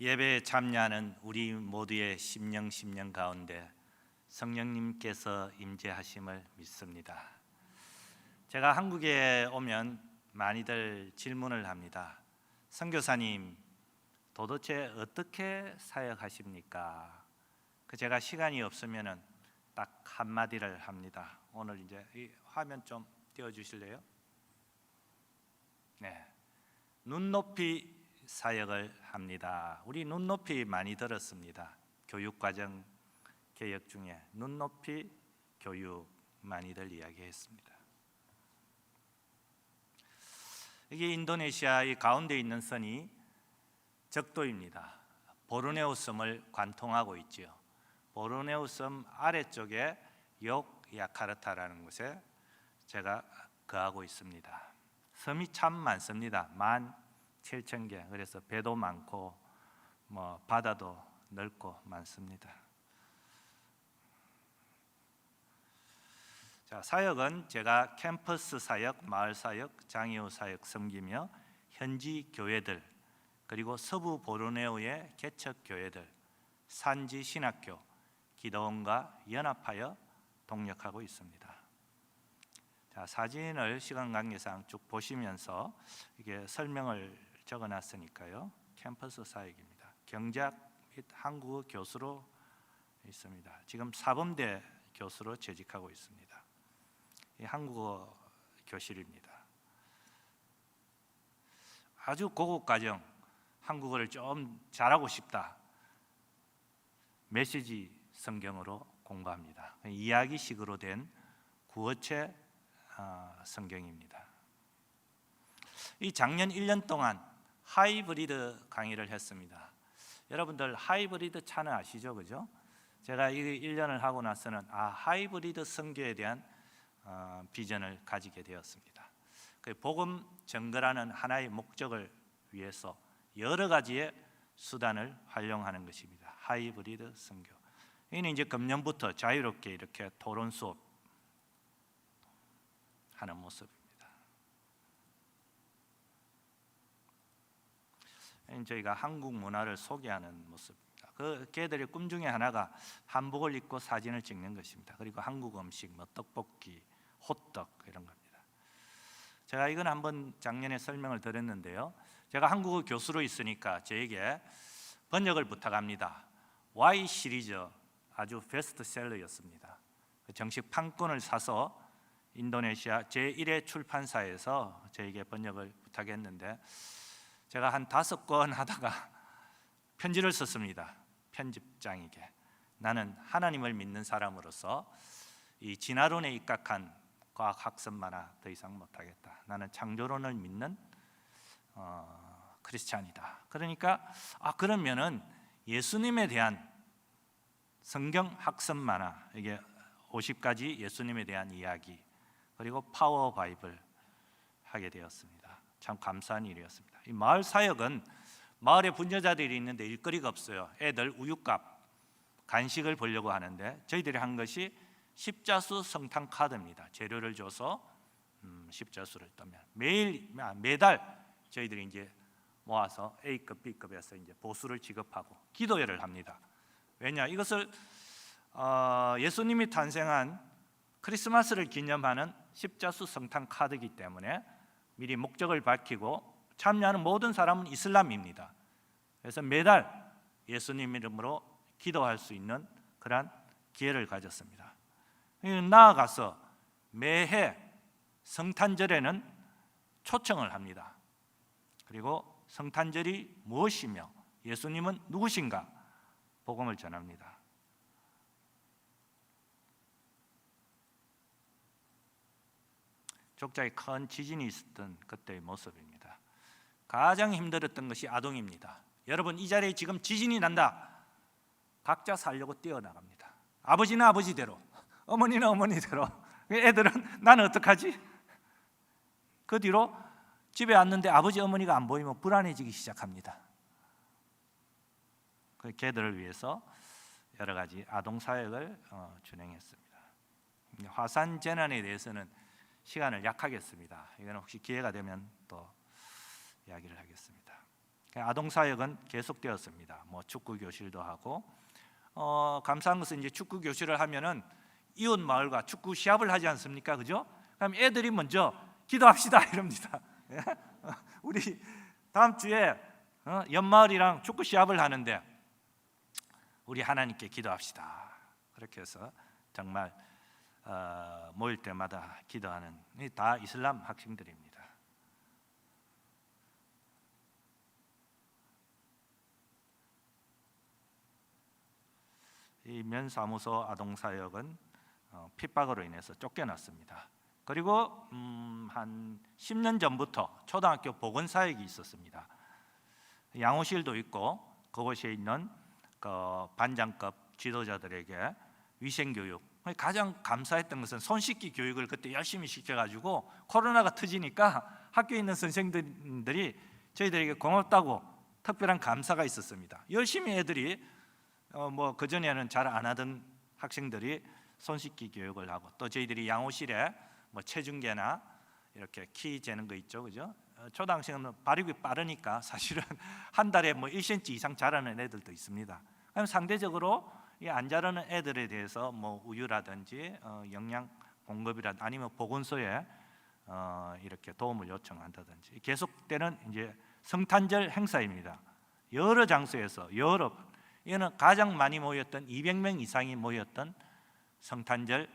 예배에 참여하는 우리 모두의 심령 가운데 성령님께서 임재하심을 믿습니다. 제가 한국에 오면 많이들 질문을 합니다. 선교사님, 도대체 어떻게 사역하십니까? 제가 시간이 없으면은 딱 한마디를 합니다. 오늘 이제 이 화면 좀 띄워주실래요? 네, 눈높이 사역을 합니다. 우리 눈높이 많이 들었습니다. 교육과정 개혁 중에 눈높이 교육 많이들 이야기했습니다. 이게 인도네시아의 가운데 있는 선이 적도입니다. 보르네오 섬을 관통하고 있지요. 보르네오 섬 아래쪽에 욕야카르타라는 곳에 제가 거하고 있습니다. 섬이 참 많습니다. 17,000개. 그래서 배도 많고 바다도 넓고 많습니다. 자, 사역은 제가 캠퍼스 사역, 마을 사역, 장애우 사역 섬기며 현지 교회들 그리고 서부 보르네오의 개척 교회들, 산지 신학교, 기도원과 연합하여 동력하고 있습니다. 자, 사진을 시간 관계상 쭉 보시면서 이게 설명을 적어놨으니까요. 캠퍼스 사역입니다. 경제학 및 한국어 교수로 있습니다. 지금 사범대 교수로 재직하고 있습니다. 이 한국어 교실입니다. 아주 고급 과정, 한국어를 좀 잘하고 싶다. 메시지 성경으로 공부합니다. 이야기식으로 된 구어체 성경입니다. 이 작년 1년 동안 하이브리드 강의를 했습니다. 여러분들 하이브리드 차는 아시죠? 그죠? 제가 이 1년을 하고 나서는 하이브리드 선교에 대한 비전을 가지게 되었습니다. 복음 전거라는 하나의 목적을 위해서 여러 가지의 수단을 활용하는 것입니다. 하이브리드 선교. 이는 이제 금년부터 자유롭게 이렇게 토론 수업 하는 모습입니다. 저희가 한국 문화를 소개하는 모습입니다. 걔들의 꿈 중에 하나가 한복을 입고 사진을 찍는 것입니다. 그리고 한국 음식, 떡볶이, 호떡 이런 겁니다. 제가 이건 한번 작년에 설명을 드렸는데요. 제가 한국어 교수로 있으니까 저에게 번역을 부탁합니다. Y 시리즈 아주 베스트셀러였습니다. 정식 판권을 사서 인도네시아 제1회 출판사에서 저에게 번역을 부탁했는데 제가 한 5권 하다가 편지를 썼습니다. 편집장에게. 나는 하나님을 믿는 사람으로서 이 진화론에 입각한 과학학습 만화 더 이상 못하겠다. 나는 창조론을 믿는 크리스찬이다. 그러니까 그러면은 예수님에 대한 성경 학습 만화, 이게 50가지 예수님에 대한 이야기 그리고 파워 바이블 하게 되었습니다. 참 감사한 일이었습니다. 이 마을 사역은 마을에 분여자들이 있는데 일거리가 없어요. 애들 우유값, 간식을 보려고 하는데 저희들이 한 것이 십자수 성탄 카드입니다. 재료를 줘서 십자수를 뜨면 매달 저희들이 이제 모아서 A급, B급에서 이제 보수를 지급하고 기도회를 합니다. 왜냐? 이것을 예수님이 탄생한 크리스마스를 기념하는 십자수 성탄 카드이기 때문에 미리 목적을 밝히고 참여하는 모든 사람은 이슬람입니다. 그래서 매달 예수님 이름으로 기도할 수 있는 그러한 기회를 가졌습니다. 나아가서 매해 성탄절에는 초청을 합니다. 그리고 성탄절이 무엇이며 예수님은 누구신가 복음을 전합니다. 족자에 큰 지진이 있었던 그때의 모습입니다. 가장 힘들었던 것이 아동입니다. 여러분, 이 자리에 지금 지진이 난다. 각자 살려고 뛰어나갑니다. 아버지는 아버지대로, 어머니는 어머니대로. 애들은 나는 어떡하지? 그 뒤로 집에 왔는데 아버지 어머니가 안 보이면 불안해지기 시작합니다. 그 걔들을 위해서 여러 가지 아동 사역을 진행했습니다. 화산 재난에 대해서는 시간을 약하겠습니다. 이건 혹시 기회가 되면 또 이야기를 하겠습니다. 아동 사역은 계속되었습니다. 뭐 축구 교실도 하고 감사한 것은 이제 축구 교실을 하면은 이웃 마을과 축구 시합을 하지 않습니까? 그죠? 그럼 애들이 먼저 기도합시다 이럽니다. 우리 다음 주에 연마을이랑 축구 시합을 하는데 우리 하나님께 기도합시다. 그렇게 해서 정말 모일 때마다 기도하는 다 이슬람 학생들입니다. 이 면사무소 아동사역은 핍박으로 인해서 쫓겨났습니다. 그리고 한 10년 전부터 초등학교 보건사역이 있었습니다. 양호실도 있고 그곳에 있는 그 반장급 지도자들에게 위생교육, 가장 감사했던 것은 손 씻기 교육을 그때 열심히 시켜가지고 코로나가 터지니까 학교에 있는 선생님들이 저희들에게 고맙다고 특별한 감사가 있었습니다. 열심히 애들이 뭐 그전에는 잘 안 하던 학생들이 손 씻기 교육을 하고, 또 저희들이 양호실에 뭐 체중계나 이렇게 키 재는 거 있죠, 그죠? 초등학생은 발육이 빠르니까 사실은 한 달에 뭐 1cm 이상 자라는 애들도 있습니다. 그럼 상대적으로 이 안 자라는 애들에 대해서 뭐 우유라든지 영양 공급이라 아니면 보건소에 이렇게 도움을 요청한다든지 계속되는 이제 성탄절 행사입니다. 여러 장소에서 이거는 가장 많이 모였던 200명 이상이 모였던 성탄절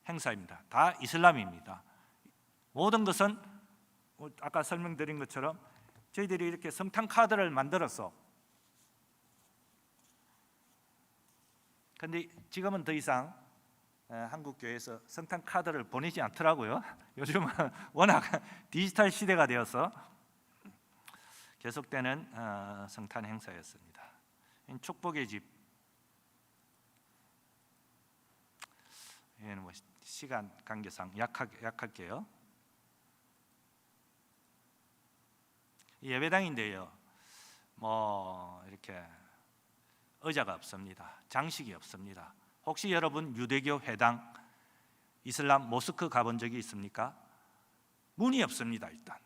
행사입니다. 다 이슬람입니다. 모든 것은 아까 설명드린 것처럼 저희들이 이렇게 성탄 카드를 만들어서, 근데 지금은 더 이상 한국 교회에서 성탄 카드를 보내지 않더라고요. 요즘은 워낙 디지털 시대가 되어서 계속되는 성탄 행사였습니다. 축복의 집, 얘는 뭐 시간 관계상 약할게요. 예배당인데요, 뭐 이렇게 의자가 없습니다. 장식이 없습니다. 혹시 여러분 유대교 회당, 이슬람 모스크 가본 적이 있습니까? 문이 없습니다. 일단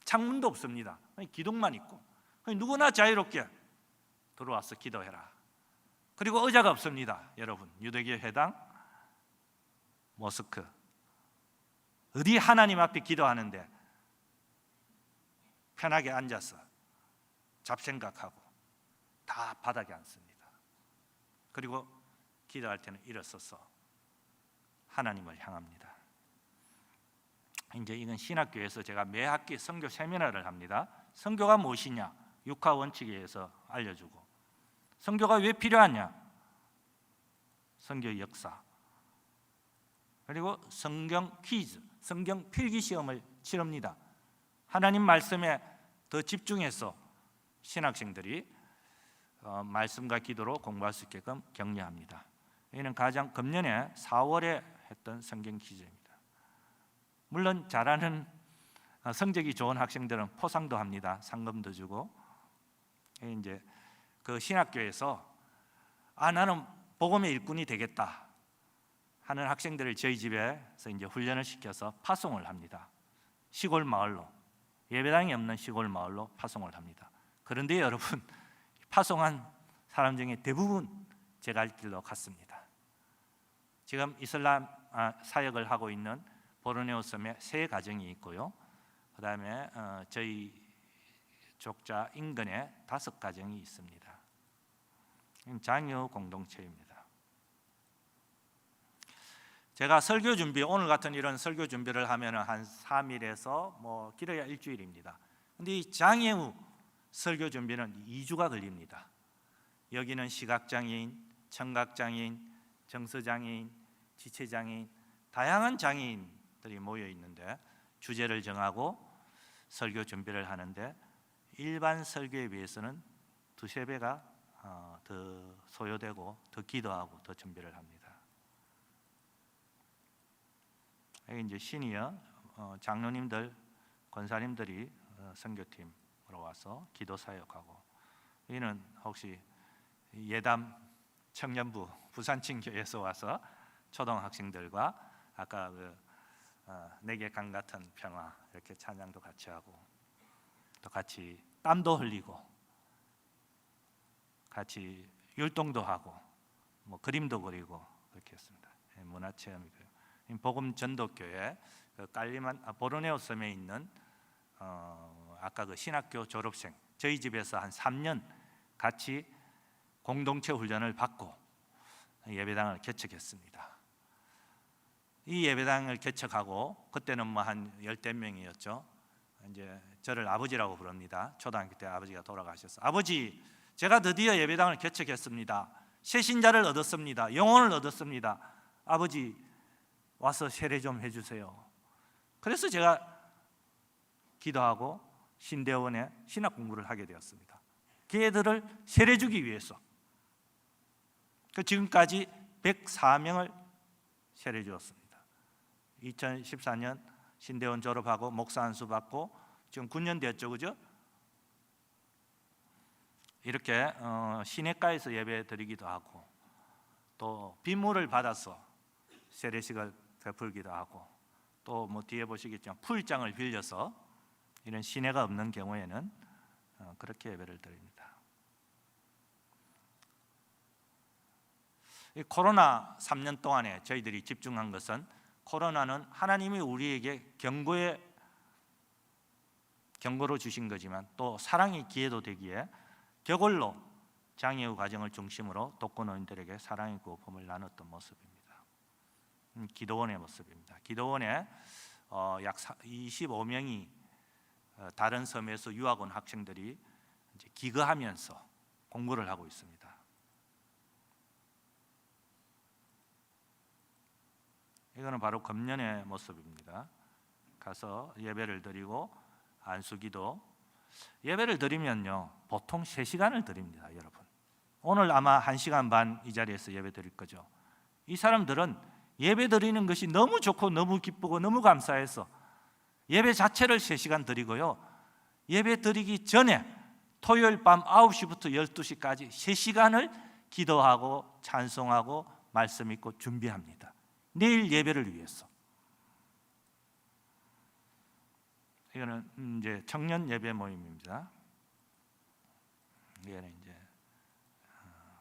창문도 없습니다. 기둥만 있고 누구나 자유롭게 들어와서 기도해라. 그리고 의자가 없습니다. 여러분, 유대교 회당, 모스크, 어디 하나님 앞에 기도하는데 편하게 앉아서 잡생각하고 다 바닥에 앉습니다. 그리고 기도할 때는 일어서서 하나님을 향합니다. 이제 이건 신학교에서 제가 매 학기 선교 세미나를 합니다. 선교가 무엇이냐? 육하 원칙에 의해서 알려주고, 선교가 왜 필요하냐? 선교 역사, 그리고 성경 퀴즈, 성경 필기 시험을 치릅니다. 하나님 말씀에 더 집중해서 신학생들이 말씀과 기도로 공부할 수 있게끔 격려합니다. 이는 가장 금년에 4월에 했던 성경 퀴즈입니다. 물론 잘하는 성적이 좋은 학생들은 포상도 합니다. 상금도 주고. 이제 그 신학교에서 나는 복음의 일꾼이 되겠다 하는 학생들을 저희 집에서 이제 훈련을 시켜서 파송을 합니다. 시골 마을로, 예배당이 없는 시골 마을로 파송을 합니다. 그런데 여러분, 파송한 사람 중에 대부분 제 갈 길로 갔습니다. 지금 이슬람 사역을 하고 있는 보르네오 섬에 3가정이 있고요. 그 다음에 저희 족자 인근에 5가정이 있습니다. 장유 공동체입니다. 제가 설교 준비, 오늘 같은 이런 설교 준비를 하면 한 3일에서 뭐 길어야 일주일입니다. 근데 이 장애우 설교 준비는 2주가 걸립니다. 여기는 시각장애인, 청각장애인, 정서장애인, 지체장애인, 다양한 장애인들이 모여 있는데 주제를 정하고 설교 준비를 하는데 일반 설교에 비해서는 2~3배가 더 소요되고 더 기도하고 더 준비를 합니다. 여기 이제 시니어 장로님들, 권사님들이 선교팀으로 와서 기도 사역하고, 여기는 혹시 예담 청년부 부산친교에서 와서 초등학생들과 아까 내게 강 같은 평화 이렇게 찬양도 같이 하고 또 같이 땀도 흘리고 같이 율동도 하고 뭐 그림도 그리고 그렇게 했습니다. 문화체험이고요. 복음 전도교회 보르네오 섬에 있는 아까 그 신학교 졸업생, 저희 집에서 한 3년 같이 공동체 훈련을 받고 예배당을 개척했습니다. 이 예배당을 개척하고 그때는 뭐 한 10대 명이었죠. 이제 저를 아버지라고 부릅니다. 초등학교 때 아버지가 돌아가셨어요. 아버지, 제가 드디어 예배당을 개척했습니다. 새 신자를 얻었습니다. 영혼을 얻었습니다. 아버지, 와서 세례 좀 해주세요. 그래서 제가 기도하고 신대원에 신학 공부를 하게 되었습니다. 그 애들을 세례 주기 위해서. 지금까지 104명을 세례 주었습니다. 2014년 신대원 졸업하고 목사 안수 받고 지금 9년 됐죠, 그죠? 이렇게 시내가에서 예배 드리기도 하고 또 빗물을 받아서 세례식을 베풀기도 하고 또 뭐 뒤에 보시겠지만 풀장을 빌려서 이런 시내가 없는 경우에는 그렇게 예배를 드립니다. 이 코로나 3년 동안에 저희들이 집중한 것은 코로나는 하나님이 우리에게 경고로 주신 거지만 또 사랑의 기회도 되기에 격올로 장애우 가정을 중심으로 독거노인들에게 사랑의 구호품을 나눴던 모습입니다. 기도원의 모습입니다. 기도원에 약 25명이 다른 섬에서 유학 온 학생들이 이제 기거하면서 공부를 하고 있습니다. 이거는 바로 금년의 모습입니다. 가서 예배를 드리고 안수기도. 예배를 드리면요 보통 3시간을 드립니다. 여러분, 오늘 아마 1시간 반 이 자리에서 예배 드릴 거죠. 이 사람들은 예배 드리는 것이 너무 좋고 너무 기쁘고 너무 감사해서 예배 자체를 3시간 드리고요, 예배 드리기 전에 토요일 밤 9시부터 12시까지 3시간을 기도하고 찬송하고 말씀 읽고 준비합니다. 내일 예배를 위해서. 이거는 이제 청년 예배 모임입니다. 이거는 이제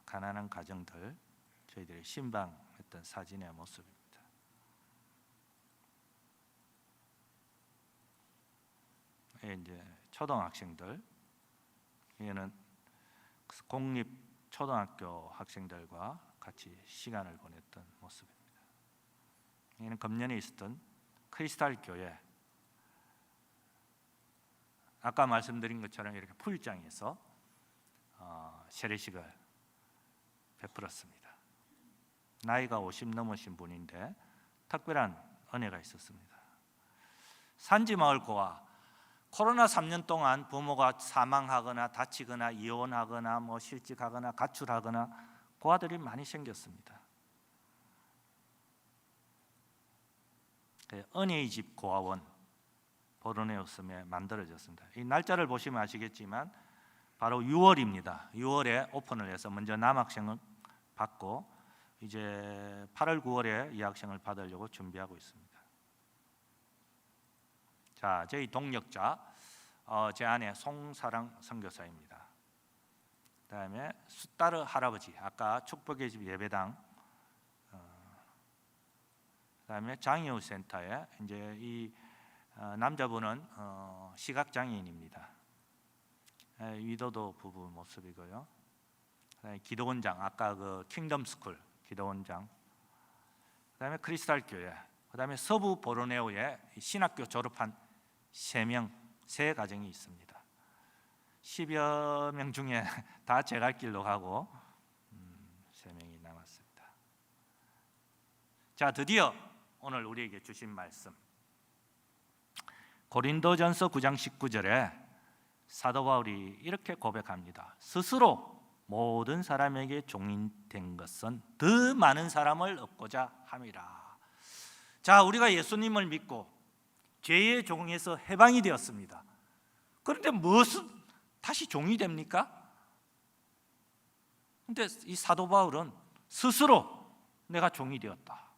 가난한 가정들 저희들이 신방했던 사진의 모습입니다. 이게 이제 초등학생들, 이거는 공립 초등학교 학생들과 같이 시간을 보냈던 모습입니다. 이는 금년에 있었던 크리스탈 교회, 아까 말씀드린 것처럼 이렇게 풀장에서 세례식을 베풀었습니다. 나이가 50 넘으신 분인데 특별한 은혜가 있었습니다. 산지마을고아, 코로나 3년 동안 부모가 사망하거나 다치거나 이혼하거나 뭐 실직하거나 가출하거나 고아들이 많이 생겼습니다. 은혜의 집 고아원 보르네오 섬에 만들어졌습니다. 이 날짜를 보시면 아시겠지만 바로 6월입니다. 6월에 오픈을 해서 먼저 남학생을 받고 이제 8월 9월에 이학생을 받으려고 준비하고 있습니다. 자, 저희 동역자 제 아내 송사랑 선교사입니다. 그다음에 수따르 할아버지, 아까 축복의 집 예배당, 그다음에 장애우 센터에 이제 이 남자분은 시각 장애인입니다. 위도도 부부 모습이고요. 그다음에 기도원장, 아까 그 킹덤 스쿨 기도원장, 그다음에 크리스탈 교회, 그다음에 서부 보르네오에 신학교 졸업한 3명, 3가정이 있습니다. 10여 명 중에 다 제 갈 길로 가고 3명이 남았습니다. 자, 드디어 오늘 우리에게 주신 말씀, 고린도전서 9장 19절에 사도 바울이 이렇게 고백합니다. 스스로 모든 사람에게 종이 된 것은 더 많은 사람을 얻고자 함이라. 자, 우리가 예수님을 믿고 죄의 종에서 해방이 되었습니다. 그런데 무엇은 다시 종이 됩니까? 근데 이 사도 바울은 스스로 내가 종이 되었다.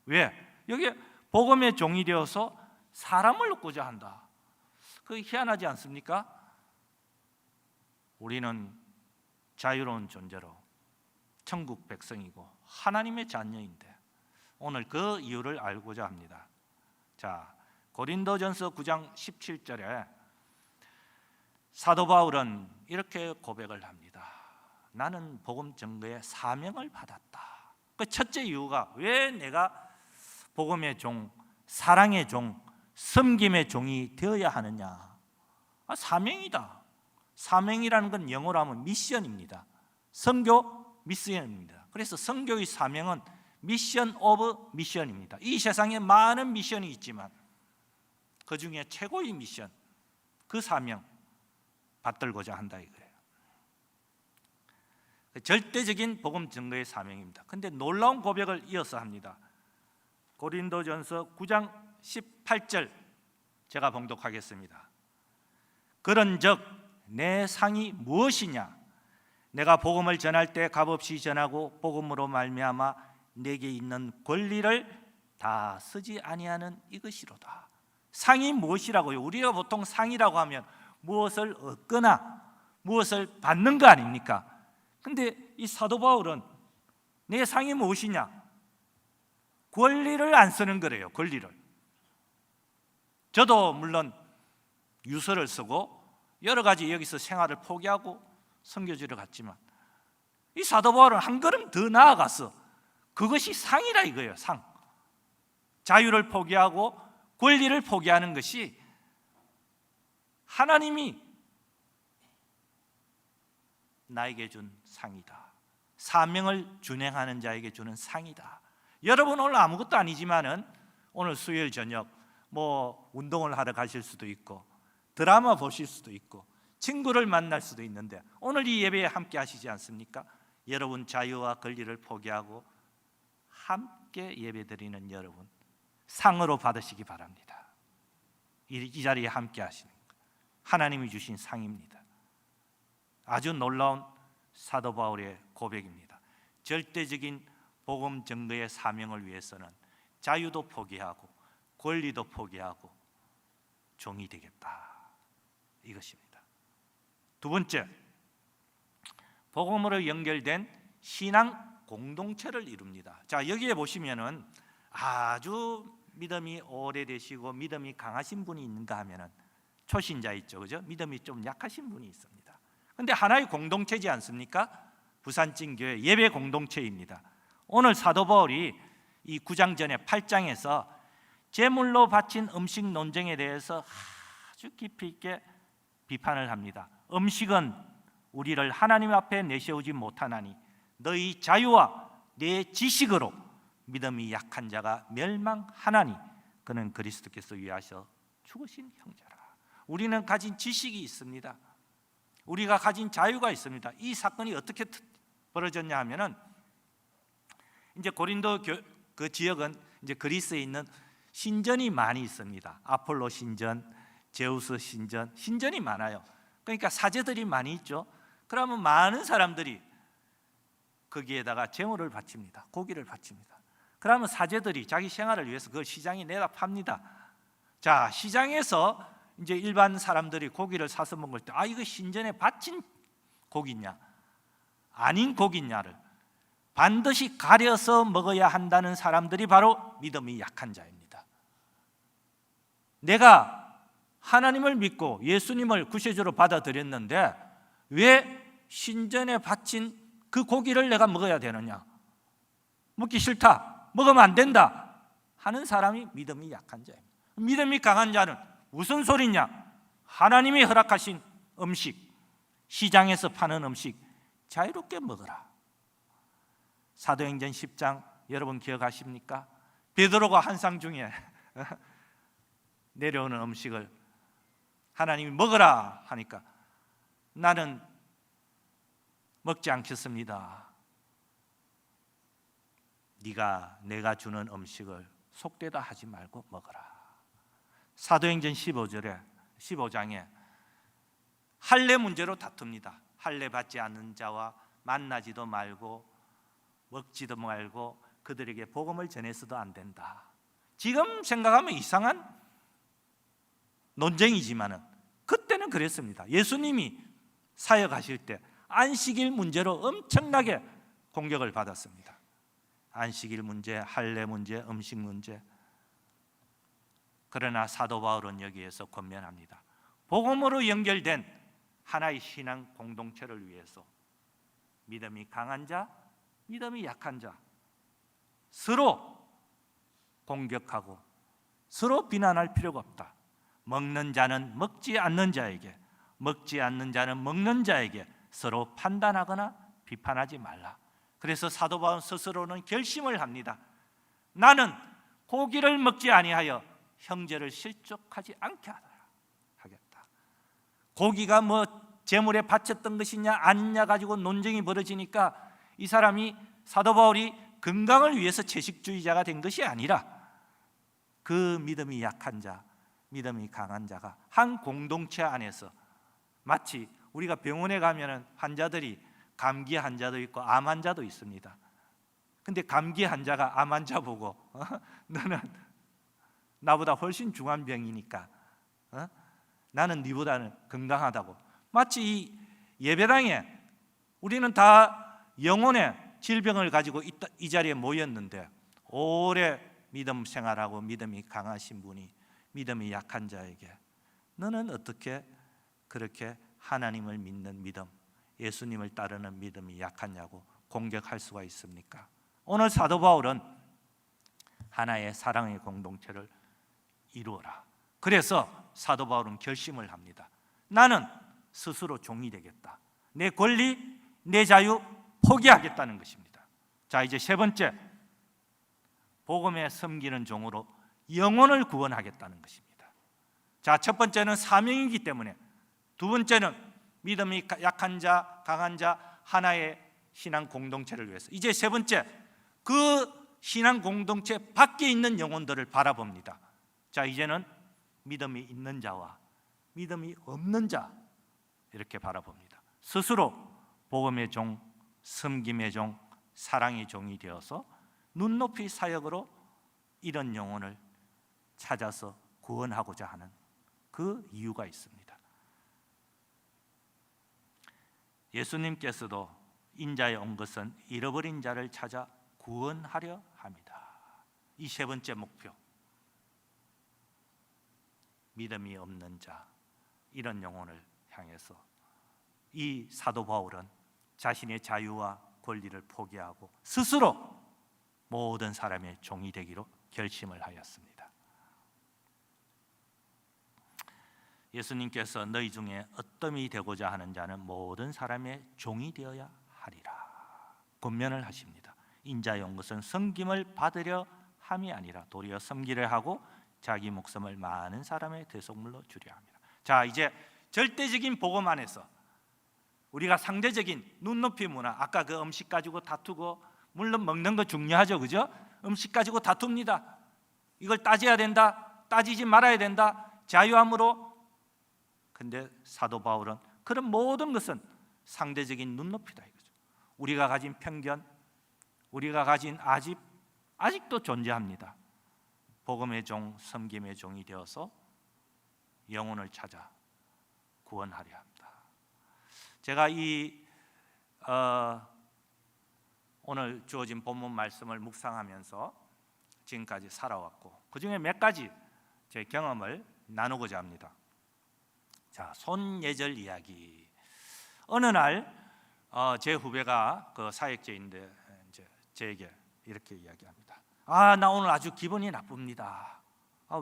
왜? 여기 복음의 종이 되어서 사람을 얻고자 한다. 그게 희한하지 않습니까? 우리는 자유로운 존재로 천국 백성이고 하나님의 자녀인데 오늘 그 이유를 알고자 합니다. 자, 고린도전서 9장 17절에 사도 바울은 이렇게 고백을 합니다. 나는 복음 전거의 사명을 받았다. 그 첫째 이유가 왜 내가 복음의 종, 사랑의 종, 섬김의 종이 되어야 하느냐? 사명이다. 사명이라는 건 영어로 하면 미션입니다. 선교 미션입니다. 그래서 선교의 사명은 미션 오브 미션입니다. 이 세상에 많은 미션이 있지만 그 중에 최고의 미션, 그 사명 받들고자 한다 이거예요. 절대적인 복음 전거의 사명입니다. 그런데 놀라운 고백을 이어서 합니다. 고린도전서 9장 18절 제가 봉독하겠습니다. 그런즉 내 상이 무엇이냐? 내가 복음을 전할 때 값없이 전하고 복음으로 말미암아 내게 있는 권리를 다 쓰지 아니하는 이것이로다. 상이 무엇이라고요? 우리가 보통 상이라고 하면 무엇을 얻거나 무엇을 받는 거 아닙니까? 근데 이 사도 바울은 내 상이 무엇이냐? 권리를 안 쓰는 거래요. 권리를. 저도 물론 유서를 쓰고 여러 가지 여기서 생활을 포기하고 선교지를 갔지만 이 사도 바울은 한 걸음 더 나아가서 그것이 상이라 이거예요. 상. 자유를 포기하고 권리를 포기하는 것이 하나님이 나에게 준 상이다. 사명을 준행하는 자에게 주는 상이다. 여러분 오늘 아무것도 아니지만은 오늘 수요일 저녁 뭐 운동을 하러 가실 수도 있고 드라마 보실 수도 있고 친구를 만날 수도 있는데 오늘 이 예배에 함께 하시지 않습니까? 여러분 자유와 권리를 포기하고 함께 예배드리는 여러분 상으로 받으시기 바랍니다. 이 자리에 함께 하시는 것 하나님이 주신 상입니다. 아주 놀라운 사도 바울의 고백입니다. 절대적인 복음 전거의 사명을 위해서는 자유도 포기하고 권리도 포기하고 종이 되겠다 이것입니다. 두 번째, 복음으로 연결된 신앙 공동체를 이룹니다. 자, 여기에 보시면은 아주 믿음이 오래되시고 믿음이 강하신 분이 있는가 하면은 초신자 있죠, 그죠? 믿음이 좀 약하신 분이 있습니다. 근데 하나의 공동체지 않습니까? 부산찐교회 예배 공동체입니다. 오늘 사도 바울이 이 9장 전에 8장에서 제물로 바친 음식 논쟁에 대해서 아주 깊이 있게 비판을 합니다. 음식은 우리를 하나님 앞에 내세우지 못하나니 너희 자유와 내 지식으로 믿음이 약한 자가 멸망하나니 그는 그리스도께서 위하여 죽으신 형제라. 우리는 가진 지식이 있습니다. 우리가 가진 자유가 있습니다. 이 사건이 어떻게 벌어졌냐 하면은 이제 고린도 그 지역은 이제 그리스에 있는 신전이 많이 있습니다. 아폴로 신전, 제우스 신전, 신전이 많아요. 그러니까 사제들이 많이 있죠. 그러면 많은 사람들이 거기에다가 제물을 바칩니다. 고기를 바칩니다. 그러면 사제들이 자기 생활을 위해서 그걸 시장에 내다 팝니다. 자, 시장에서 이제 일반 사람들이 고기를 사서 먹을 때 이거 신전에 바친 고기냐 아닌 고기냐를 반드시 가려서 먹어야 한다는 사람들이 바로 믿음이 약한 자입니다. 내가 하나님을 믿고 예수님을 구세주로 받아들였는데 왜 신전에 바친 그 고기를 내가 먹어야 되느냐? 먹기 싫다, 먹으면 안 된다 하는 사람이 믿음이 약한 자입니다. 믿음이 강한 자는 무슨 소리냐? 하나님이 허락하신 음식, 시장에서 파는 음식 자유롭게 먹어라. 사도행전 10장 여러분 기억하십니까? 베드로가 한상 중에 내려오는 음식을 하나님이 먹으라 하니까 나는 먹지 않겠습니다. 네가 내가 주는 음식을 속되다 하지 말고 먹어라. 사도행전 15장에 할례 문제로 다툽니다. 할례 받지 않는 자와 만나지도 말고 먹지도 말고 그들에게 복음을 전해서도 안 된다. 지금 생각하면 이상한 논쟁이지만은 그때는 그랬습니다. 예수님이 사역하실 때 안식일 문제로 엄청나게 공격을 받았습니다. 안식일 문제, 할례 문제, 음식 문제. 그러나 사도 바울은 여기에서 권면합니다. 복음으로 연결된 하나의 신앙 공동체를 위해서 믿음이 강한 자, 믿음이 약한 자 서로 공격하고 서로 비난할 필요가 없다. 먹는 자는 먹지 않는 자에게, 먹지 않는 자는 먹는 자에게 서로 판단하거나 비판하지 말라. 그래서 사도 바울 스스로는 결심을 합니다. 나는 고기를 먹지 아니하여 형제를 실족하지 않게 하겠다. 고기가 뭐 제물에 바쳤던 것이냐 아니냐 가지고 논쟁이 벌어지니까 이 사람이 사도 바울이 건강을 위해서 채식주의자가 된 것이 아니라 그 믿음이 약한 자, 믿음이 강한 자가 한 공동체 안에서, 마치 우리가 병원에 가면은 환자들이 감기 환자도 있고 암 환자도 있습니다. 근데 감기 환자가 암 환자 보고 너는 나보다 훨씬 중한 병이니까 나는 네보다는 건강하다고. 마치 이 예배당에 우리는 다 영혼의 질병을 가지고 이 자리에 모였는데 오래 믿음 생활하고 믿음이 강하신 분이 믿음이 약한 자에게 너는 어떻게 그렇게 하나님을 믿는 믿음, 예수님을 따르는 믿음이 약하냐고 공격할 수가 있습니까? 오늘 사도 바울은 하나의 사랑의 공동체를 이루어라. 그래서 사도 바울은 결심을 합니다. 나는 스스로 종이 되겠다. 내 권리, 내 자유 포기하겠다는 것입니다. 자, 이제 세 번째, 복음에 섬기는 종으로 영혼을 구원하겠다는 것입니다. 자, 첫 번째는 사명이기 때문에, 두 번째는 믿음이 약한 자, 강한 자 하나의 신앙 공동체를 위해서, 이제 세 번째, 그 신앙 공동체 밖에 있는 영혼들을 바라봅니다. 자, 이제는 믿음이 있는 자와 믿음이 없는 자 이렇게 바라봅니다. 스스로 복음의 종, 섬김의 종, 사랑의 종이 되어서 눈높이 사역으로 이런 영혼을 찾아서 구원하고자 하는 그 이유가 있습니다. 예수님께서도 인자에 온 것은 잃어버린 자를 찾아 구원하려 합니다. 이 세 번째 목표, 믿음이 없는 자, 이런 영혼을 향해서 이 사도 바울은 자신의 자유와 권리를 포기하고 스스로 모든 사람의 종이 되기로 결심을 하였습니다. 예수님께서 너희 중에 어떠함이 되고자 하는 자는 모든 사람의 종이 되어야 하리라 권면을 하십니다. 인자에 온 것은 섬김을 받으려 함이 아니라 도리어 섬기려 하고 자기 목숨을 많은 사람의 대속물로 주려 합니다. 자, 이제 절대적인 복음 안에서 우리가 상대적인 눈높이 문화, 아까 그 음식 가지고 다투고, 물론 먹는 거 중요하죠, 그죠? 음식 가지고 다툽니다. 이걸 따져야 된다, 따지지 말아야 된다, 자유함으로. 근데 사도 바울은 그런 모든 것은 상대적인 눈높이다 이거죠. 우리가 가진 편견, 우리가 가진 아직도 존재합니다. 복음의 종, 섬김의 종이 되어서 영혼을 찾아 구원하려 합니다. 제가 오늘 주어진 본문 말씀을 묵상하면서 지금까지 살아왔고, 그 중에 몇 가지 제 경험을 나누고자 합니다. 자, 손예절 이야기. 어느 날 제 후배가 그 사역자인데 이제 제게 이렇게 이야기합니다. 나 오늘 아주 기분이 나쁩니다.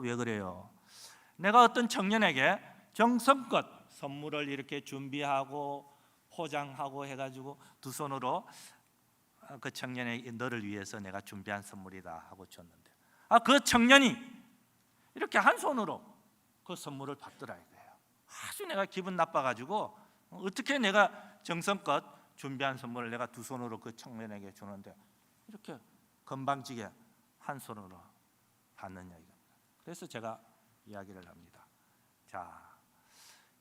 왜 그래요? 내가 어떤 청년에게 정성껏 선물을 이렇게 준비하고 포장하고 해가지고 두 손으로 그 청년의 너를 위해서 내가 준비한 선물이다 하고 줬는데, 그 청년이 이렇게 한 손으로 그 선물을 받더라 이거예요. 아주 내가 기분 나빠가지고 어떻게 내가 정성껏 준비한 선물을 내가 두 손으로 그 청년에게 주는데 이렇게 건방지게 한 손으로 받느냐 이겁니다. 그래서 제가 이야기를 합니다. 자,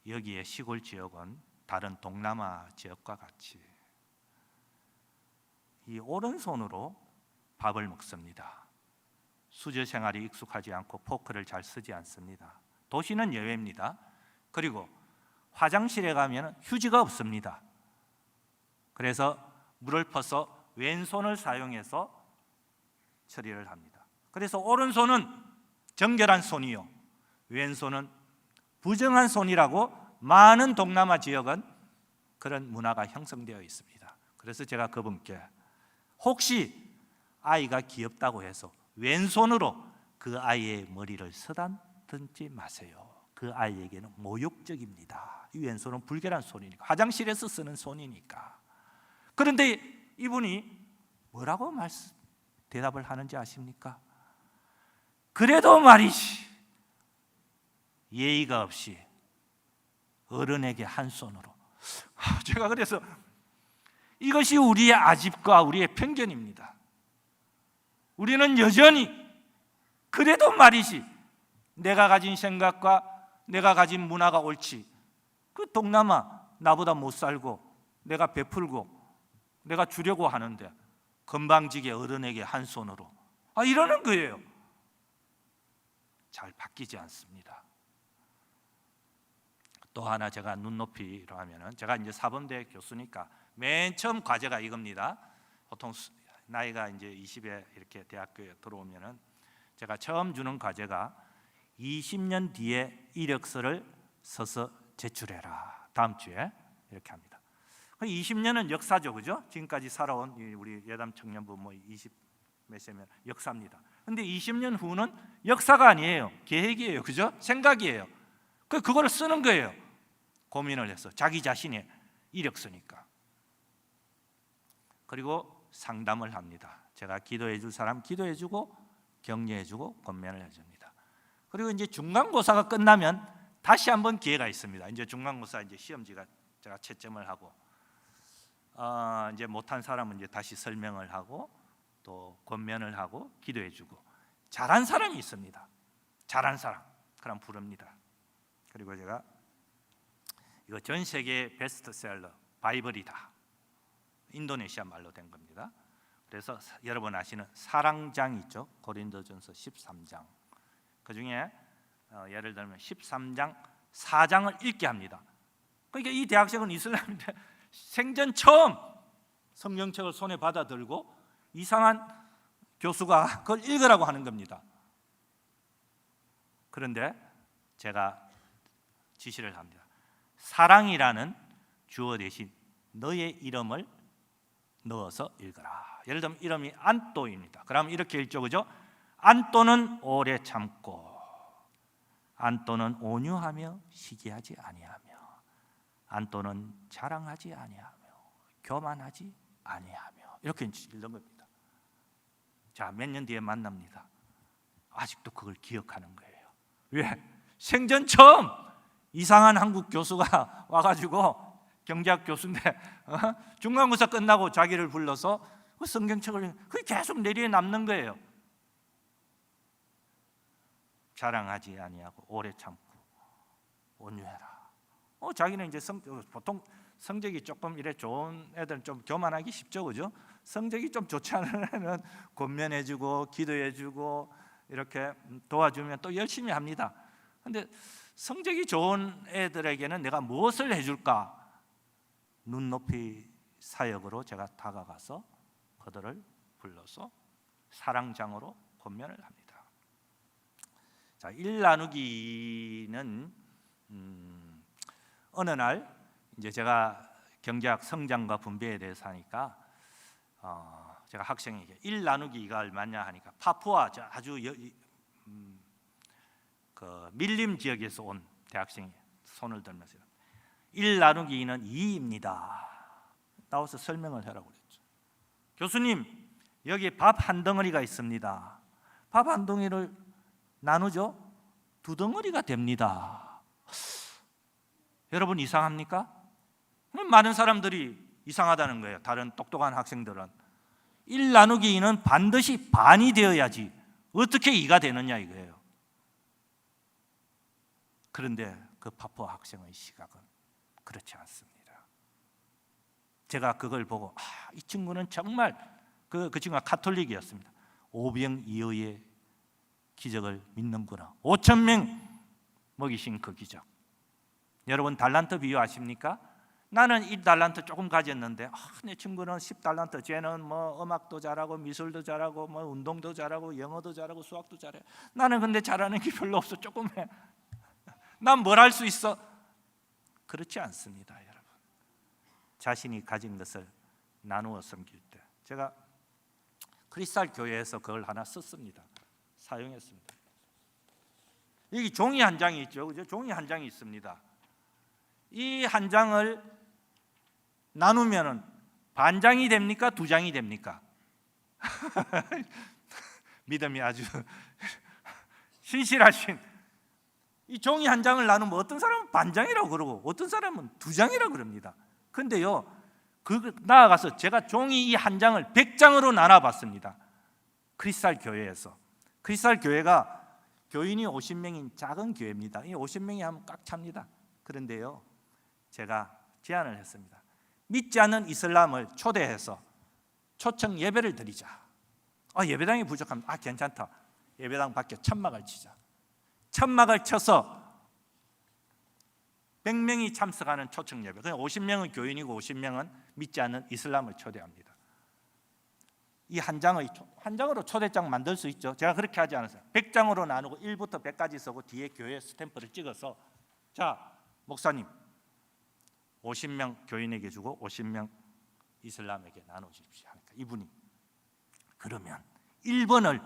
여기에 시골 지역은 다른 동남아 지역과 같이 이 오른손으로 밥을 먹습니다. 수저 생활이 익숙하지 않고 포크를 잘 쓰지 않습니다. 도시는 예외입니다. 그리고 화장실에 가면 휴지가 없습니다. 그래서 물을 퍼서 왼손을 사용해서 처리를 합니다. 그래서 오른손은 정결한 손이요, 왼손은 부정한 손이라고 많은 동남아 지역은 그런 문화가 형성되어 있습니다. 그래서 제가 그분께 혹시 아이가 귀엽다고 해서 왼손으로 그 아이의 머리를 쓰다듬지 마세요. 그 아이에게는 모욕적입니다. 이 왼손은 불결한 손이니까, 화장실에서 쓰는 손이니까. 그런데 이분이 뭐라고 대답을 하는지 아십니까? 그래도 말이지, 예의가 없이 어른에게 한 손으로. 제가 그래서 이것이 우리의 아집과 우리의 편견입니다. 우리는 여전히 그래도 말이지, 내가 가진 생각과 내가 가진 문화가 옳지, 그 동남아 나보다 못 살고 내가 베풀고 내가 주려고 하는데 건방지게 어른에게 한 손으로 이러는 거예요. 잘 바뀌지 않습니다. 또 하나 제가 눈높이로 하면은, 제가 이제 사범대 교수니까 맨 처음 과제가 이겁니다. 보통 나이가 이제 20에 이렇게 대학교에 들어오면은 제가 처음 주는 과제가 20년 뒤에 이력서를 써서 제출해라. 다음 주에 이렇게 합니다. 20년은 역사죠, 그죠? 지금까지 살아온 우리 예담 청년부 20 몇 세면 역사입니다. 근데 20년 후는 역사가 아니에요. 계획이에요, 그죠? 생각이에요. 그거를 쓰는 거예요. 고민을 해서 자기 자신의 이력서니까. 그리고 상담을 합니다. 제가 기도해 줄 사람 기도해 주고 격려해 주고 권면을 해 줍니다. 그리고 이제 중간고사가 끝나면 다시 한번 기회가 있습니다. 이제 중간고사 이제 시험지가 제가 채점을 하고 이제 못한 사람은 이제 다시 설명을 하고 또 권면을 하고 기도해 주고, 잘한 사람이 있습니다. 잘한 사람 그럼 부릅니다. 그리고 제가 이거 전 세계 베스트셀러 바이블이다, 인도네시아 말로 된 겁니다. 그래서 여러분 아시는 사랑장 있죠? 고린도전서 13장. 그 중에 예를 들면 13장 4장을 읽게 합니다. 그러니까 이 대학생은 이슬람인데 생전 처음 성경책을 손에 받아 들고 이상한 교수가 그걸 읽으라고 하는 겁니다. 그런데 제가 지시를 합니다. 사랑이라는 주어 대신 너의 이름을 넣어서 읽어라. 예를 들면 이름이 안또입니다. 그럼 이렇게 읽죠, 그죠? 안또는 오래 참고, 안또는 온유하며 시기하지 아니하며, 안또는 자랑하지 아니하며, 교만하지 아니하며, 이렇게 읽는 겁니다. 자, 몇 년 뒤에 만납니다. 아직도 그걸 기억하는 거예요. 왜? 생전 처음 이상한 한국 교수가 와가지고, 경제학 교수인데 중간고사 끝나고 자기를 불러서 그 성경책을 그게 계속 내리에 남는 거예요. 자랑하지 아니하고 오래 참고 온유해라. 자기는 이제 보통 성적이 조금 이래 좋은 애들은 좀 교만하기 쉽죠, 그죠? 성적이 좀 좋지 않은 애는 권면해주고 기도해주고 이렇게 도와주면 또 열심히 합니다. 근데 성적이 좋은 애들에게는 내가 무엇을 해줄까? 눈높이 사역으로 제가 다가가서 그들을 불러서 사랑장으로 권면을 합니다. 자, 일 나누기는 어느 날 이제 제가 경제학 성장과 분배에 대해서 하니까 제가 학생에게 일 나누기가 얼마냐 하니까 파푸아 아주 그 밀림 지역에서 온 대학생이 손을 들면서 일 나누기 2는 2입니다. 나와서 설명을 하라고 그랬죠. 교수님, 여기 밥 한 덩어리가 있습니다. 밥 한 덩어리를 나누죠? 2덩어리가 됩니다. 여러분 이상합니까? 많은 사람들이 이상하다는 거예요. 다른 똑똑한 학생들은 1 나누기 2는 반드시 반이 되어야지 어떻게 2가 되느냐 이거예요. 그런데 그 파푸아 학생의 시각은 그렇지 않습니다. 제가 그걸 보고 이 친구는 정말 그 친구가 가톨릭이었습니다. 오병이어의 기적을 믿는구나. 5,000명 먹이신 그 기적. 여러분 달란트 비유 아십니까? 나는 1달란트 조금 가졌는데 내 친구는 10달란트, 쟤는 뭐 음악도 잘하고 미술도 잘하고 뭐 운동도 잘하고 영어도 잘하고 수학도 잘해. 나는 근데 잘하는 게 별로 없어. 조금 해. 난 뭘 할 수 있어? 그렇지 않습니다, 여러분. 자신이 가진 것을 나누어 섬길 때, 제가 크리스탈 교회에서 그걸 하나 썼습니다. 사용했습니다. 여기 종이 한 장이 있죠, 그죠? 종이 한 장이 있습니다. 이 한 장을 나누면은 반 장이 됩니까? 두 장이 됩니까? 믿음이 아주 신실하신. 이 종이 한 장을 나누면 어떤 사람은 반 장이라고 그러고 어떤 사람은 두 장이라고 그럽니다. 근데요, 나아가서 제가 종이 이 한 장을 100장으로 나눠봤습니다. 크리스탈 교회에서. 크리스탈 교회가 교인이 50명인 작은 교회입니다. 이 50명이 하면 꽉 찹니다. 그런데요, 제가 제안을 했습니다. 믿지 않는 이슬람을 초대해서 초청 예배를 드리자. 예배당이 부족하면 괜찮다. 예배당 밖에 천막을 치자. 천막을 쳐서 100명이 참석하는 초청 예배. 그냥 50명은 교인이고 50명은 믿지 않는 이슬람을 초대합니다. 이 한 장으로 초대장 만들 수 있죠. 제가 그렇게 하지 않았어요. 100장으로 나누고 1부터 100까지 쓰고 뒤에 교회 스탬프를 찍어서, 자, 목사님 50명 교인에게 주고 50명 이슬람에게 나눠주십시오 하니까 이분이 그러면 1번을,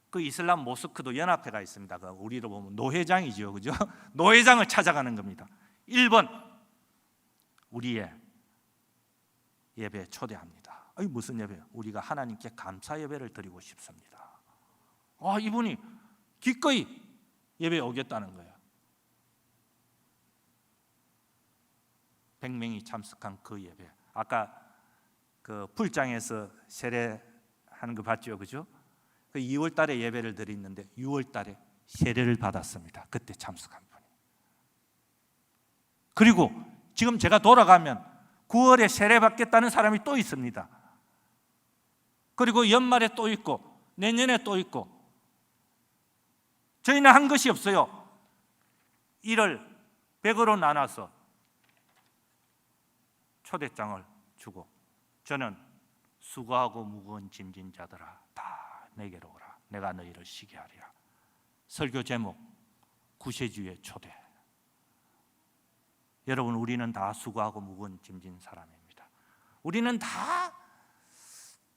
그 이슬람 모스크도 연합회가 있습니다. 그 우리로 보면 노회장이죠, 그죠? 노회장을 찾아가는 겁니다. 1번 우리의 예배에 초대합니다. 무슨 예배요? 우리가 하나님께 감사 예배를 드리고 싶습니다. 이분이 기꺼이 예배에 오겠다는 거예요. 100명이 참석한 그 예배. 아까 그 풀장에서 세례하는 거 봤죠, 그죠? 그 2월 달에 예배를 드렸는데 6월 달에 세례를 받았습니다. 그때 참석한 분이. 그리고 지금 제가 돌아가면 9월에 세례 받겠다는 사람이 또 있습니다. 그리고 연말에 또 있고 내년에 또 있고. 저희는 한 것이 없어요. 1을 100으로 나눠서 초대장을 주고, 저는 수고하고 무거운 짐진 자들아 다 내게로 오라. 내가 너희를 쉬게 하리라. 설교 제목 구세주의 초대. 여러분, 우리는 다 수고하고 무거운 짐진 사람입니다. 우리는 다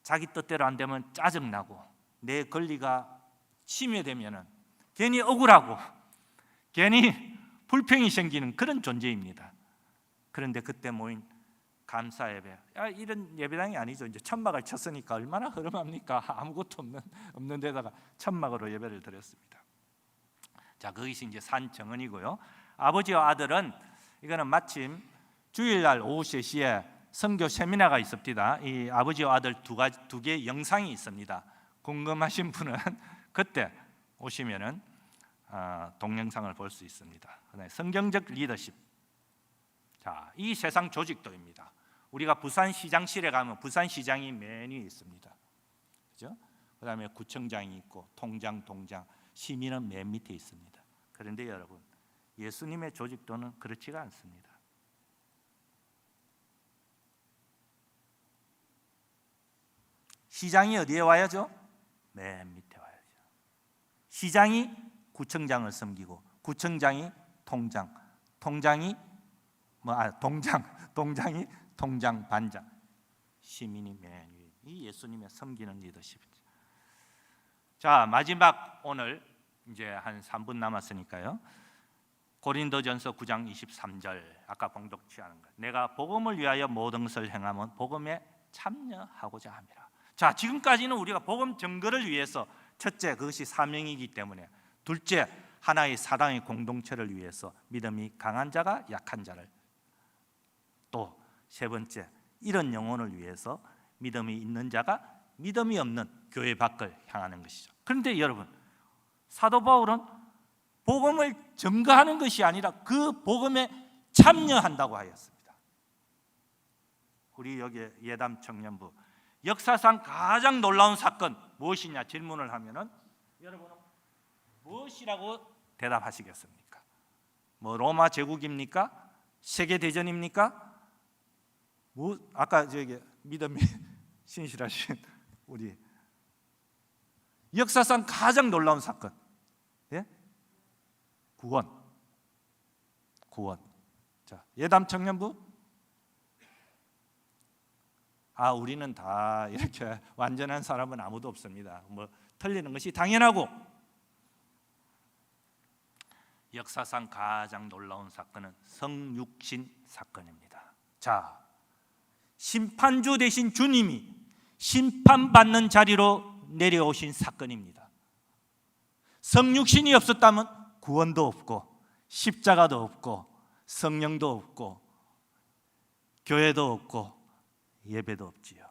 자기 뜻대로 안 되면 짜증나고 내 권리가 침해되면 괜히 억울하고 괜히 불평이 생기는 그런 존재입니다. 그런데 그때 모인 감사 예배, 이런 예배당이 아니죠. 이제 천막을 쳤으니까 얼마나 흐름합니까? 아무것도 없는 데다가 천막으로 예배를 드렸습니다. 자, 거기서 이제 산 정언이고요. 아버지와 아들은, 이거는 마침 주일날 오후 3시에 선교 세미나가 있습니다. 이 아버지와 아들 두 개의 영상이 있습니다. 궁금하신 분은 그때 오시면은 동영상을 볼 수 있습니다. 성경적 리더십. 자, 이 세상 조직도입니다. 우리가 부산시장실에 가면 부산시장이 맨 위에 있습니다. 그죠? 그다음에 구청장이 있고 통장, 동장, 시민은 맨 밑에 있습니다. 그런데 여러분, 예수님의 조직도는 그렇지가 않습니다. 시장이 어디에 와야죠? 맨 밑에 와야죠. 시장이 구청장을 섬기고 구청장이 통장, 통장이 동장이 통장 반장, 시민이 맨 위에. 이 예수님의 섬기는 리더십이죠. 자, 마지막, 오늘 이제 한 3분 남았으니까요. 고린도전서 9장 23절, 아까 봉독취하는 것. 내가 복음을 위하여 모든 것을 행하면 복음에 참여하고자 함이라. 자, 지금까지는 우리가 복음 증거를 위해서, 첫째, 그것이 사명이기 때문에, 둘째, 하나의 사랑의 공동체를 위해서 믿음이 강한 자가 약한 자를, 또 세 번째, 이런 영혼을 위해서 믿음이 있는 자가 믿음이 없는 교회 밖을 향하는 것이죠. 그런데 여러분, 사도 바울은 복음을 증거하는 것이 아니라 그 복음에 참여한다고 하였습니다. 우리 여기 예담 청년부, 역사상 가장 놀라운 사건 무엇이냐 질문을 하면은 여러분은 무엇이라고 대답하시겠습니까? 뭐 로마 제국입니까? 세계 대전입니까? 뭐 아까 저기 믿음이 신실하신 우리 역사상 가장 놀라운 사건, 예? 구원. 자, 예담 청년부. 우리는 다 이렇게 완전한 사람은 아무도 없습니다. 뭐 틀리는 것이 당연하고, 역사상 가장 놀라운 사건은 성육신 사건입니다. 자, 심판주 되신 주님이 심판받는 자리로 내려오신 사건입니다. 성육신이 없었다면 구원도 없고 십자가도 없고 성령도 없고 교회도 없고 예배도 없지요.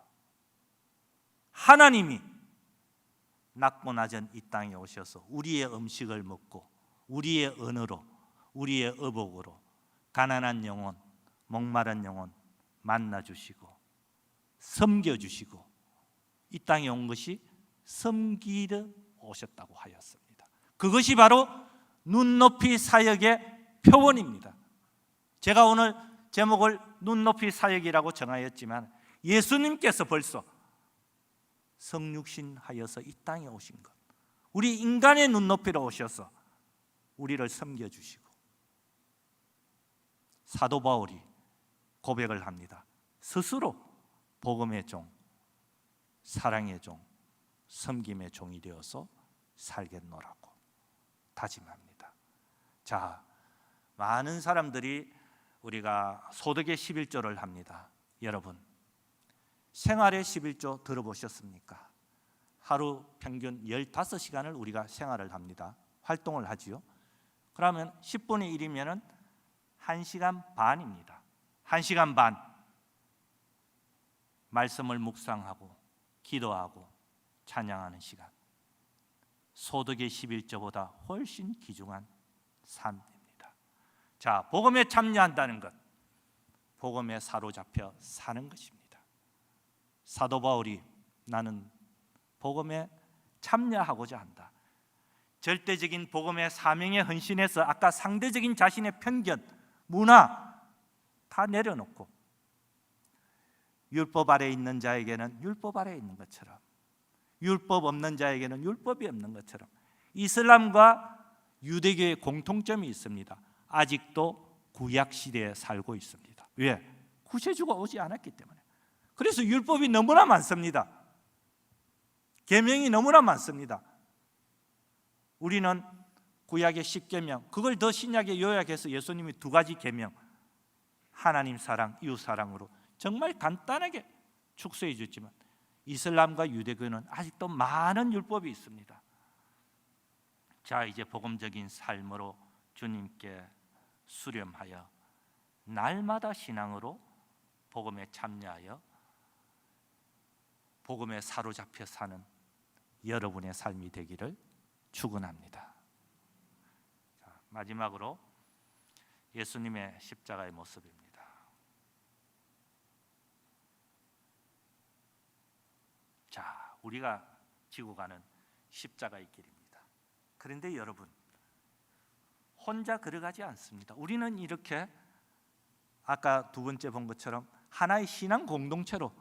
하나님이 낮고 낮은 이 땅에 오셔서 우리의 음식을 먹고 우리의 언어로, 우리의 의복으로 가난한 영혼, 목마른 영혼 만나주시고 섬겨주시고 이 땅에 온 것이 섬기러 오셨다고 하였습니다. 그것이 바로 눈높이 사역의 표본입니다. 제가 오늘 제목을 눈높이 사역이라고 정하였지만 예수님께서 벌써 성육신하여서 이 땅에 오신 것, 우리 인간의 눈높이로 오셔서 우리를 섬겨주시고, 사도 바울이 고백을 합니다. 스스로 복음의 종, 사랑의 종, 섬김의 종이 되어서 살겠노라고 다짐합니다. 자, 많은 사람들이 우리가 소득의 11조를 합니다. 여러분, 생활의 11조 들어보셨습니까? 하루 평균 15시간을 우리가 생활을 합니다. 활동을 하지요. 그러면 10분의 1이면 1시간 반입니다. 1시간 반 말씀을 묵상하고 기도하고 찬양하는 시간, 소득의 11조보다 훨씬 귀중한 삶입니다. 자, 복음에 참여한다는 것, 복음에 사로잡혀 사는 것입니다. 사도 바울이 나는 복음에 참여하고자 한다. 절대적인 복음의 사명에 헌신해서 아까 상대적인 자신의 편견, 문화 다 내려놓고 율법 아래 있는 자에게는 율법 아래 있는 것처럼, 율법 없는 자에게는 율법이 없는 것처럼, 이슬람과 유대교의 공통점이 있습니다. 아직도 구약 시대에 살고 있습니다. 왜? 구세주가 오지 않았기 때문에. 그래서 율법이 너무나 많습니다. 계명이 너무나 많습니다. 우리는 구약의 10계명, 그걸 더 신약에 요약해서 예수님이 2가지 계명, 하나님 사랑, 이웃 사랑으로 정말 간단하게 축소해 줬지만 이슬람과 유대교는 아직도 많은 율법이 있습니다. 자, 이제 복음적인 삶으로 주님께 수렴하여 날마다 신앙으로 복음에 참여하여 복음에 사로잡혀 사는 여러분의 삶이 되기를 축원합니다. 자, 마지막으로 예수님의 십자가의 모습입니다. 자, 우리가 지고 가는 십자가의 길입니다. 그런데 여러분, 혼자 걸어가지 않습니다. 우리는 이렇게 아까 2번째 본 것처럼 하나의 신앙 공동체로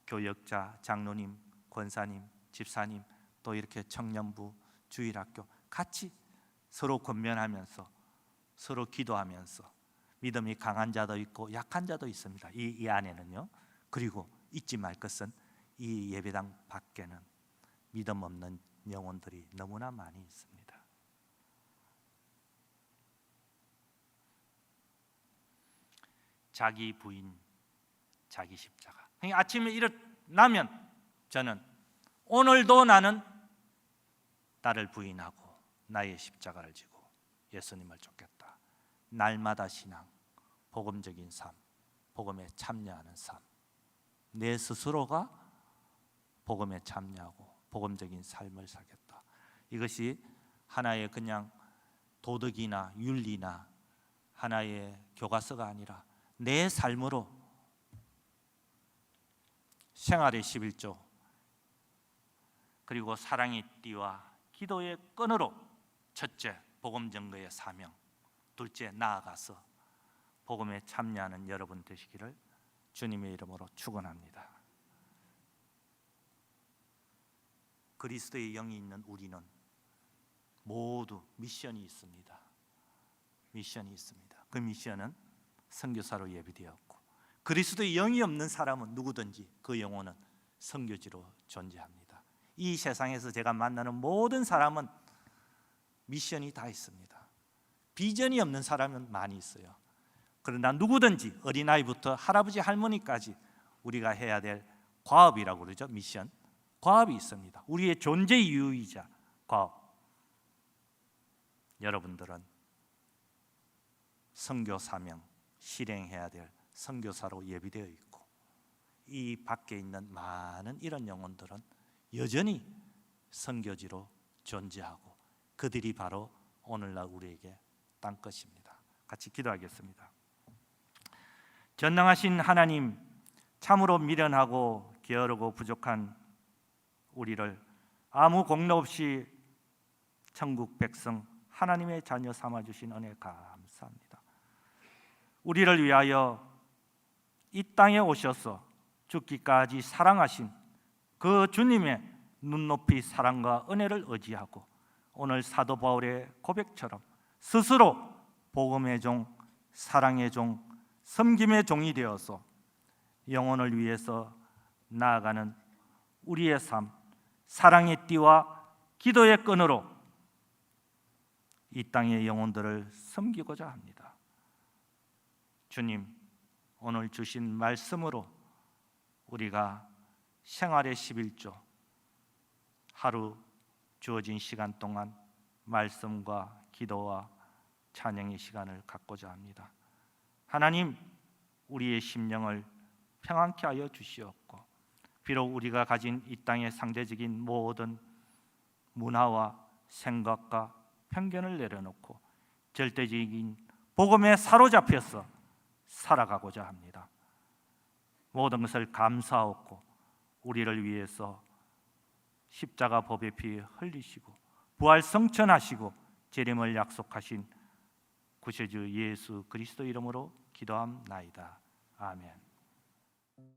교역자, 장로님, 권사님, 집사님, 또 이렇게 청년부, 주일학교 같이 서로 권면하면서 서로 기도하면서, 믿음이 강한 자도 있고 약한 자도 있습니다. 이 안에는요. 그리고 잊지 말 것은 이 예배당 밖에는 믿음 없는 영혼들이 너무나 많이 있습니다. 자기 부인, 자기 십자가. 아침에 일어나면 저는 오늘도 나는 나를 부인하고 나의 십자가를 지고 예수님을 쫓겠다. 날마다 신앙, 복음적인 삶, 복음에 참여하는 삶, 내 스스로가 복음에 참여하고 복음적인 삶을 살겠다. 이것이 하나의 그냥 도덕이나 윤리나 하나의 교과서가 아니라 내 삶으로 생활의 11조, 그리고 사랑의 띠와 기도의 끈으로 첫째 복음 증거의 사명, 둘째, 나아가서 복음에 참여하는 여러분 되시기를 주님의 이름으로 축원합니다. 그리스도의 영이 있는 우리는 모두 미션이 있습니다. 미션이 있습니다. 그 미션은 선교사로 예비되었고, 그리스도의 영이 없는 사람은 누구든지 그 영혼은 선교지로 존재합니다. 이 세상에서 제가 만나는 모든 사람은 미션이 다 있습니다. 비전이 없는 사람은 많이 있어요. 그러나 누구든지 어린아이부터 할아버지 할머니까지 우리가 해야 될 과업이라고 그러죠. 미션, 과업이 있습니다. 우리의 존재 이유이자 과업. 여러분들은 선교 사명 실행해야 될 선교사로 예비되어 있고, 이 밖에 있는 많은 이런 영혼들은 여전히 선교지로 존재하고, 그들이 바로 오늘날 우리에게 땅 것입니다. 같이 기도하겠습니다. 전능하신 하나님, 참으로 미련하고 게으르고 부족한 우리를 아무 공로 없이 천국 백성 하나님의 자녀 삼아주신 은혜 감사합니다. 우리를 위하여 이 땅에 오셔서 죽기까지 사랑하신 그 주님의 눈높이 사랑과 은혜를 의지하고, 오늘 사도 바울의 고백처럼 스스로 복음의 종, 사랑의 종, 섬김의 종이 되어서 영혼을 위해서 나아가는 우리의 삶, 사랑의 띠와 기도의 끈으로 이 땅의 영혼들을 섬기고자 합니다. 주님, 오늘 주신 말씀으로 우리가 생활의 11조, 하루 주어진 시간 동안 말씀과 기도와 찬양의 시간을 갖고자 합니다. 하나님, 우리의 심령을 평안케 하여 주시옵고, 비록 우리가 가진 이 땅의 상대적인 모든 문화와 생각과 편견을 내려놓고 절대적인 복음에 사로잡혀서 살아가고자 합니다. 모든 것을 감사하고 우리를 위해서 십자가 법의 피 흘리시고 부활 성천하시고 재림을 약속하신 구세주 예수 그리스도 이름으로 기도함나이다. 아멘.